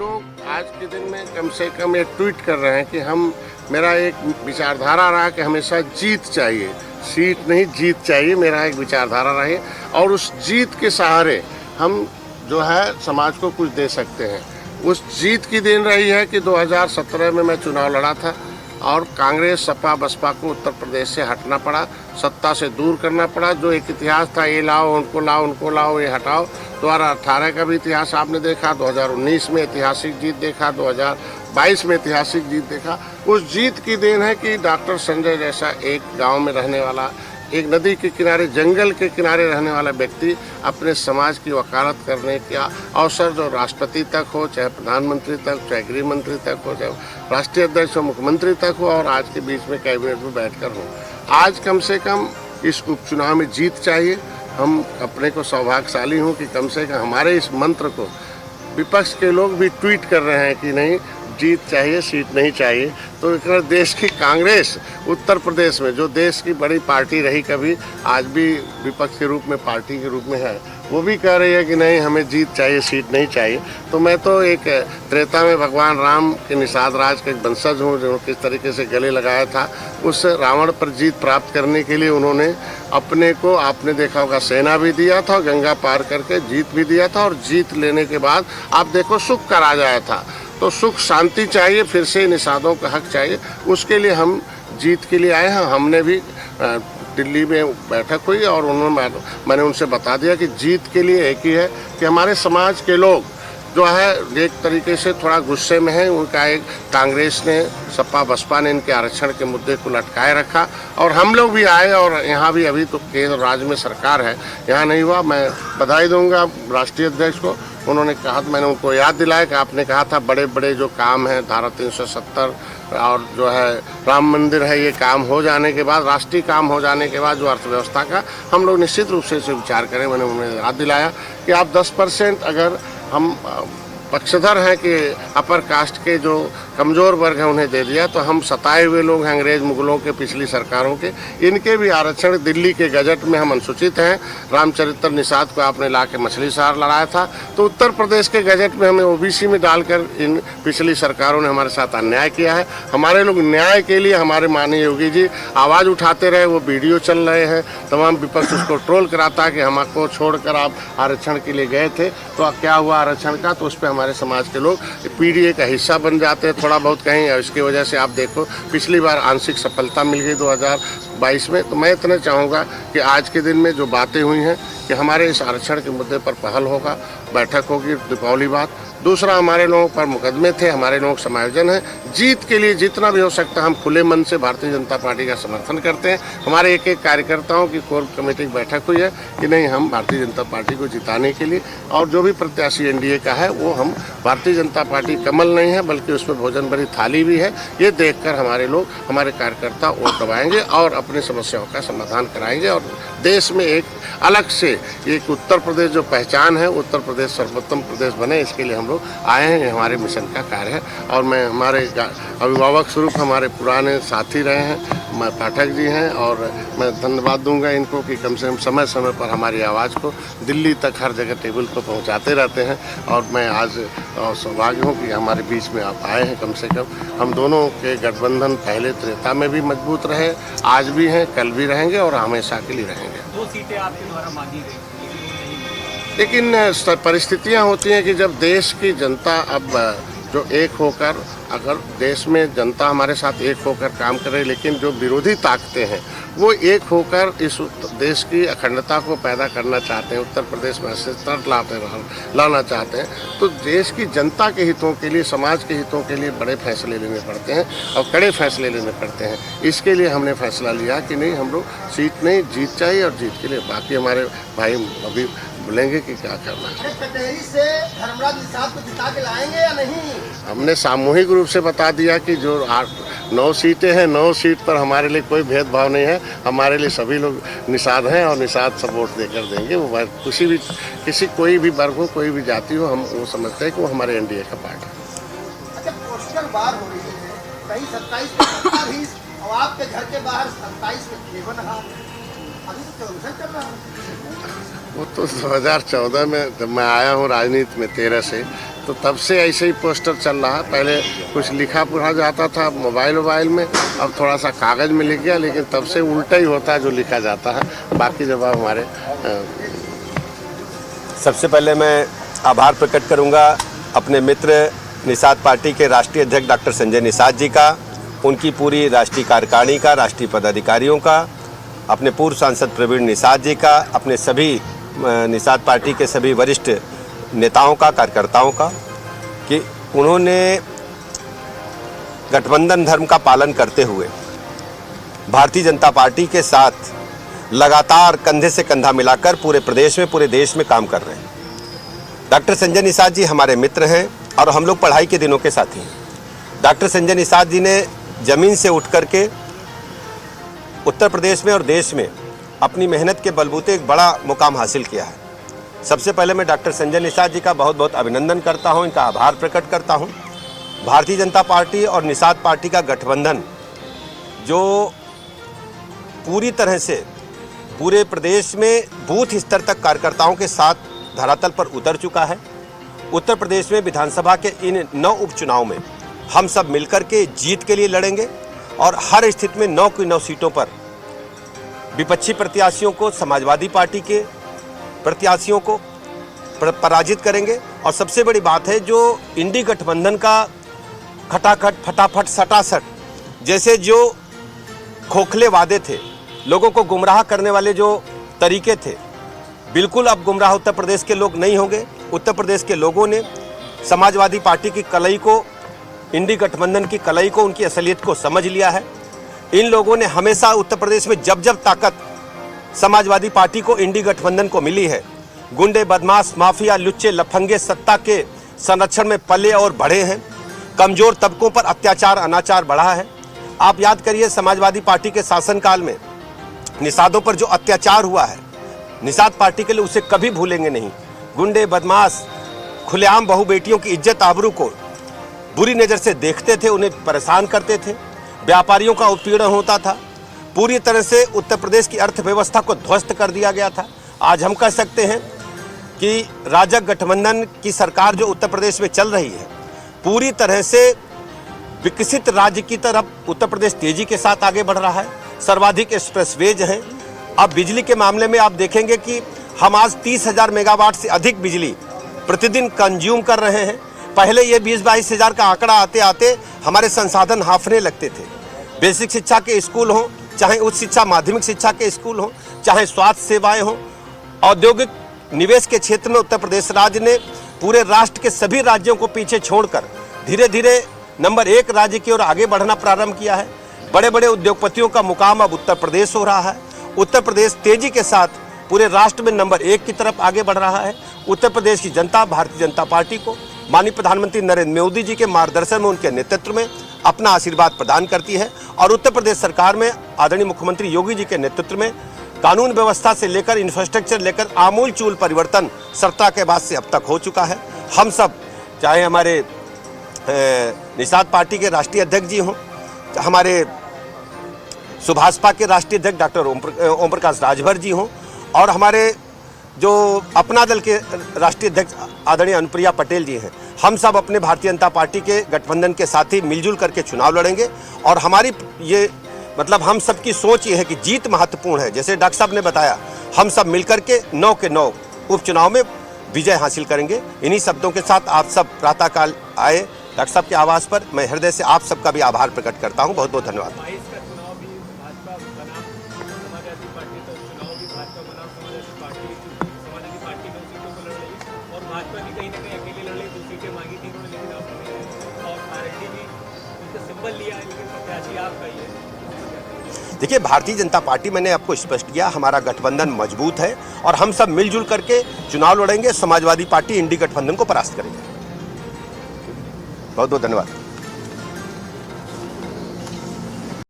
लोग आज के दिन में कम से कम ये ट्वीट कर रहे हैं कि मेरा एक विचारधारा रहा कि हमेशा जीत चाहिए, सीट नहीं जीत चाहिए, मेरा एक विचारधारा रही और उस जीत के सहारे हम जो है समाज को कुछ दे सकते हैं। उस जीत की देन रही है कि 2017 में मैं चुनाव लड़ा था और कांग्रेस सपा बसपा को उत्तर प्रदेश से हटना पड़ा, सत्ता से दूर करना पड़ा। जो एक इतिहास था, ये लाओ उनको लाओ उनको लाओ ये हटाओ, 2018 का भी इतिहास आपने देखा, 2019 में ऐतिहासिक जीत देखा, 2022 में ऐतिहासिक जीत देखा। उस जीत की देन है कि डॉक्टर संजय जैसा एक गांव में रहने वाला, एक नदी के किनारे जंगल के किनारे रहने वाला व्यक्ति अपने समाज की वकालत करने का अवसर जो राष्ट्रपति तक हो, चाहे प्रधानमंत्री तक, चाहे गृह मंत्री तक हो, चाहे राष्ट्रीय अध्यक्ष हो, मुख्यमंत्री तक हो और आज के बीच में कैबिनेट में बैठकर हो। आज कम से कम इस उपचुनाव में जीत चाहिए। हम अपने को सौभाग्यशाली हूँ कि कम से कम हमारे इस मंत्र को विपक्ष के लोग भी ट्वीट कर रहे हैं कि नहीं जीत चाहिए, सीट नहीं चाहिए। तो एक देश की कांग्रेस उत्तर प्रदेश में जो देश की बड़ी पार्टी रही कभी, आज भी विपक्ष के रूप में पार्टी के रूप में है, वो भी कह रही है कि नहीं हमें जीत चाहिए, सीट नहीं चाहिए। तो मैं तो एक त्रेता में भगवान राम के निषाद राज का एक वंशज हूँ जो किस तरीके से गले लगाया था। उस रावण पर जीत प्राप्त करने के लिए उन्होंने अपने को, आपने देखा होगा, सेना भी दिया था, गंगा पार करके जीत भी दिया था और जीत लेने के बाद आप देखो सुख का राज आया था। तो सुख शांति चाहिए, फिर से निषादों का हक चाहिए, उसके लिए हम जीत के लिए आए हैं। हमने भी दिल्ली में बैठक हुई और मैंने उनसे बता दिया कि जीत के लिए एक ही है कि हमारे समाज के लोग जो है एक तरीके से थोड़ा गुस्से में है। उनका एक कांग्रेस ने, सपा बसपा ने इनके आरक्षण के मुद्दे को लटकाए रखा और हम लोग भी आए और यहाँ भी अभी तो केंद्र राज्य में सरकार है, यहाँ नहीं हुआ। मैं बधाई दूंगा राष्ट्रीय अध्यक्ष को। उन्होंने कहा, तो मैंने उनको याद दिलाया कि आपने कहा था बड़े बड़े जो काम हैं, धारा 370 और जो है राम मंदिर है, ये काम हो जाने के बाद, राष्ट्रीय काम हो जाने के बाद जो अर्थव्यवस्था का हम लोग निश्चित रूप से इसे विचार करें। मैंने उन्हें याद दिलाया कि आप 10% अगर हम पक्षधर हैं कि अपर कास्ट के जो कमज़ोर वर्ग हैं उन्हें दे दिया, तो हम सताए हुए लोग हैं अंग्रेज़ मुगलों के, पिछली सरकारों के, इनके भी आरक्षण दिल्ली के गजट में हम अनुसूचित हैं। रामचरित्र निषाद को आपने ला के मछली शहर लड़ाया था, तो उत्तर प्रदेश के गजट में हमें ओबीसी में डालकर इन पिछली सरकारों ने हमारे साथ अन्याय किया है। हमारे लोग न्याय के लिए, हमारे माननीय योगी जी आवाज़ उठाते रहे, वो वीडियो चल रहे हैं, तमाम विपक्ष उसको ट्रोल कराता है कि हमको छोड़कर आप आरक्षण के लिए गए थे, तो क्या हुआ आरक्षण का, तो उस पर हमारे समाज के लोग पीडीए का हिस्सा बन जाते हैं थोड़ा बहुत कहीं। इसकी वजह से आप देखो पिछली बार आंशिक सफलता मिल गई 2022 में। तो मैं इतना चाहूँगा कि आज के दिन में जो बातें हुई हैं कि हमारे इस आरक्षण के मुद्दे पर पहल होगा, बैठक होगी दीपावली बाद। दूसरा, हमारे लोगों पर मुकदमे थे, हमारे लोग समायोजन है। जीत के लिए जितना भी हो सकता है हम खुले मन से भारतीय जनता पार्टी का समर्थन करते हैं। हमारे एक एक कार्यकर्ताओं की कोर कमेटी की बैठक हुई है कि नहीं हम भारतीय जनता पार्टी को जिताने के लिए, और जो भी प्रत्याशी एनडीए का है वो हम भारतीय जनता पार्टी कमल नहीं है बल्कि उसमें भोजन भरी थाली भी है, ये देखकर हमारे लोग, हमारे कार्यकर्ता वोट दबाएंगे और अपनी समस्याओं का समाधान कराएंगे और देश में एक अलग से एक उत्तर प्रदेश जो पहचान है, उत्तर प्रदेश सर्वोत्तम प्रदेश बने, इसके लिए हम लोग आए हैं। ये हमारे मिशन का कार्य है और मैं, हमारे अभिभावक स्वरूप हमारे पुराने साथी रहे हैं पाठक जी हैं और मैं धन्यवाद दूंगा इनको कि कम से कम समय समय पर हमारी आवाज़ को दिल्ली तक हर जगह टेबल को पहुंचाते रहते हैं। और मैं आज सौभाग्य हूँ कि हमारे बीच में आप आए हैं। कम से कम हम दोनों के गठबंधन पहले त्रेता में भी मजबूत रहे, आज भी हैं, कल भी रहेंगे और हमेशा के लिए रहेंगे। 2 सीटें आपके द्वारा मांगी गई, लेकिन परिस्थितियाँ होती हैं कि जब देश की जनता अब जो एक होकर, अगर देश में जनता हमारे साथ एक होकर काम करे, लेकिन जो विरोधी ताकतें हैं वो एक होकर इस देश की अखंडता को पैदा करना चाहते हैं, उत्तर प्रदेश में अस्तित्व लाना चाहते हैं, तो देश की जनता के हितों के लिए, समाज के हितों के लिए बड़े फैसले लेने पड़ते हैं और कड़े फैसले लेने पड़ते हैं। इसके लिए हमने फैसला लिया कि नहीं हम लोग सीट नहीं जीत चाहिए और जीत के लिए बाकी हमारे भाई अभी बोलेंगे कि क्या करना है। कचहरी से धर्मराज निषाद को जिता के लाएंगे या नहीं? हमने सामूहिक रूप से बता दिया कि जो 9 सीटें हैं, 9 सीट पर हमारे लिए कोई भेदभाव नहीं है, हमारे लिए सभी लोग निषाद हैं और निषाद सब वोट देकर देंगे। वो किसी कोई भी वर्ग हो, कोई भी जाति हो, हम वो समझते हैं कि वो हमारे एनडीए का पार्ट है। अच्छा, पोस्टर बार हो रही है कहीं 27 भी और आपके घर के बाहर 27 में केवल अभी तो प्रदर्शन चल रहा है। वो तो 2014 में जब मैं आया हूँ राजनीति में 13 से, तो तब से ऐसे ही पोस्टर चल रहा है। पहले कुछ लिखा पढ़ा जाता था मोबाइल में, अब थोड़ा सा कागज़ में लिख गया, लेकिन तब से उल्टा ही होता है जो लिखा जाता है। बाकी जब हमारे सबसे पहले मैं आभार प्रकट करूंगा अपने मित्र निषाद पार्टी के राष्ट्रीय अध्यक्ष डॉक्टर संजय निषाद जी का, उनकी पूरी राष्ट्रीय कार्यकारिणी का, राष्ट्रीय पदाधिकारियों का, अपने पूर्व सांसद प्रवीण निषाद जी का, अपने सभी निषाद पार्टी के सभी वरिष्ठ नेताओं का, कार्यकर्ताओं का, कि उन्होंने गठबंधन धर्म का पालन करते हुए भारतीय जनता पार्टी के साथ लगातार कंधे से कंधा मिलाकर पूरे प्रदेश में, पूरे देश में काम कर रहे हैं। डॉक्टर संजय निषाद जी हमारे मित्र हैं और हम लोग पढ़ाई के दिनों के साथी हैं। डॉक्टर संजय निषाद जी ने ज़मीन से उठ करके उत्तर प्रदेश में और देश में अपनी मेहनत के बलबूते एक बड़ा मुकाम हासिल किया है। सबसे पहले मैं डॉक्टर संजय निषाद जी का बहुत बहुत अभिनंदन करता हूं, इनका आभार प्रकट करता हूं। भारतीय जनता पार्टी और निषाद पार्टी का गठबंधन जो पूरी तरह से पूरे प्रदेश में बूथ स्तर तक कार्यकर्ताओं के साथ धरातल पर उतर चुका है। उत्तर प्रदेश में विधानसभा के इन 9 उपचुनाव में हम सब मिलकर के जीत के लिए लड़ेंगे और हर स्थिति में 9 की 9 सीटों पर विपक्षी प्रत्याशियों को, समाजवादी पार्टी के प्रत्याशियों को पराजित करेंगे। और सबसे बड़ी बात है, जो इंडी गठबंधन का खटाखट, फटाफट, सटासट जैसे जो खोखले वादे थे, लोगों को गुमराह करने वाले जो तरीके थे, बिल्कुल अब गुमराह उत्तर प्रदेश के लोग नहीं होंगे। उत्तर प्रदेश के लोगों ने समाजवादी पार्टी की कलई को, इंडी गठबंधन की कलई को, उनकी असलियत को समझ लिया है। इन लोगों ने हमेशा उत्तर प्रदेश में जब जब ताकत समाजवादी पार्टी को, इंडी गठबंधन को मिली है, गुंडे, बदमाश, माफिया, लुच्चे, लफंगे सत्ता के संरक्षण में पले और बढ़े हैं। कमजोर तबकों पर अत्याचार, अनाचार बढ़ा है। आप याद करिए, समाजवादी पार्टी के शासनकाल में निषादों पर जो अत्याचार हुआ है, निषाद पार्टी के लिए उसे कभी भूलेंगे नहीं। गुंडे, बदमाश खुलेआम बहू बेटियों की इज्जत आबरू को बुरी नज़र से देखते थे, उन्हें परेशान करते थे, व्यापारियों का उत्पीड़न होता था, पूरी तरह से उत्तर प्रदेश की अर्थव्यवस्था को ध्वस्त कर दिया गया था। आज हम कह सकते हैं कि राजग गठबंधन की सरकार जो उत्तर प्रदेश में चल रही है, पूरी तरह से विकसित राज्य की तरफ उत्तर प्रदेश तेजी के साथ आगे बढ़ रहा है। सर्वाधिक एक्सप्रेसवेज हैं। अब बिजली के मामले में आप देखेंगे कि हम आज 30,000 मेगावाट से अधिक बिजली प्रतिदिन कंज्यूम कर रहे हैं। पहले ये 20-22 हज़ार का आंकड़ा आते आते हमारे संसाधन हाफने लगते थे। बेसिक शिक्षा के स्कूल हों, चाहे उच्च शिक्षा माध्यमिक शिक्षा के स्कूल हों, चाहे स्वास्थ्य सेवाएं हों, औद्योगिक निवेश के क्षेत्र में उत्तर प्रदेश राज्य ने पूरे राष्ट्र के सभी राज्यों को पीछे छोड़कर धीरे धीरे नंबर 1 राज्य की ओर आगे बढ़ना प्रारंभ किया है। बड़े बड़े उद्योगपतियों का मुकाम अब उत्तर प्रदेश हो रहा है। उत्तर प्रदेश तेजी के साथ पूरे राष्ट्र में नंबर 1 की तरफ आगे बढ़ रहा है। उत्तर प्रदेश की जनता भारतीय जनता पार्टी को माननीय प्रधानमंत्री नरेंद्र मोदी जी के मार्गदर्शन में, उनके नेतृत्व में अपना आशीर्वाद प्रदान करती है। और उत्तर प्रदेश सरकार में आदरणीय मुख्यमंत्री योगी जी के नेतृत्व में कानून व्यवस्था से लेकर इंफ्रास्ट्रक्चर लेकर आमूल चूल परिवर्तन सत्ता के बाद से अब तक हो चुका है। हम सब, चाहे हमारे निषाद पार्टी के राष्ट्रीय अध्यक्ष जी हों, हमारे सुभाषपा के राष्ट्रीय अध्यक्ष डॉक्टर ओम प्रकाश राजभर जी हों, और हमारे जो अपना दल के राष्ट्रीय अध्यक्ष आदरणीय अनुप्रिया पटेल जी हैं, हम सब अपने भारतीय जनता पार्टी के गठबंधन के साथी मिलजुल करके चुनाव लड़ेंगे। और हमारी ये मतलब हम सब की सोच ये है कि जीत महत्वपूर्ण है। जैसे डॉक्टर साहब ने बताया, हम सब मिलकर के 9 के 9 उपचुनाव में विजय हासिल करेंगे। इन्हीं शब्दों के साथ आप सब प्रातःकाल आए डॉक्टर साहब के आवास पर। मैं हृदय से आप सबका भी आभार प्रकट करता हूँ। बहुत बहुत धन्यवाद। 22 का चुनाव भी भाजपा बनाम समाजवादी पार्टी, तो चुनाव भी भाजपा बनाम समाजवादी पार्टी में सीटों को लड़ रही है। और भाजपा भी कहीं ना कहीं अकेली लड़ रही, 2 सीटें मांगी थी उन्होंने, लेकिन आप नहीं। और आरएलडी भी उनका सिंबल लिया है, लेकिन प्रत्याशी आपका ही है। देखिए, भारतीय जनता पार्टी, मैंने आपको स्पष्ट किया, हमारा गठबंधन मजबूत है और हम सब मिलजुल करके चुनाव लड़ेंगे। समाजवादी पार्टी इंडी गठबंधन को परास्त करेंगे। बहुत बहुत धन्यवाद।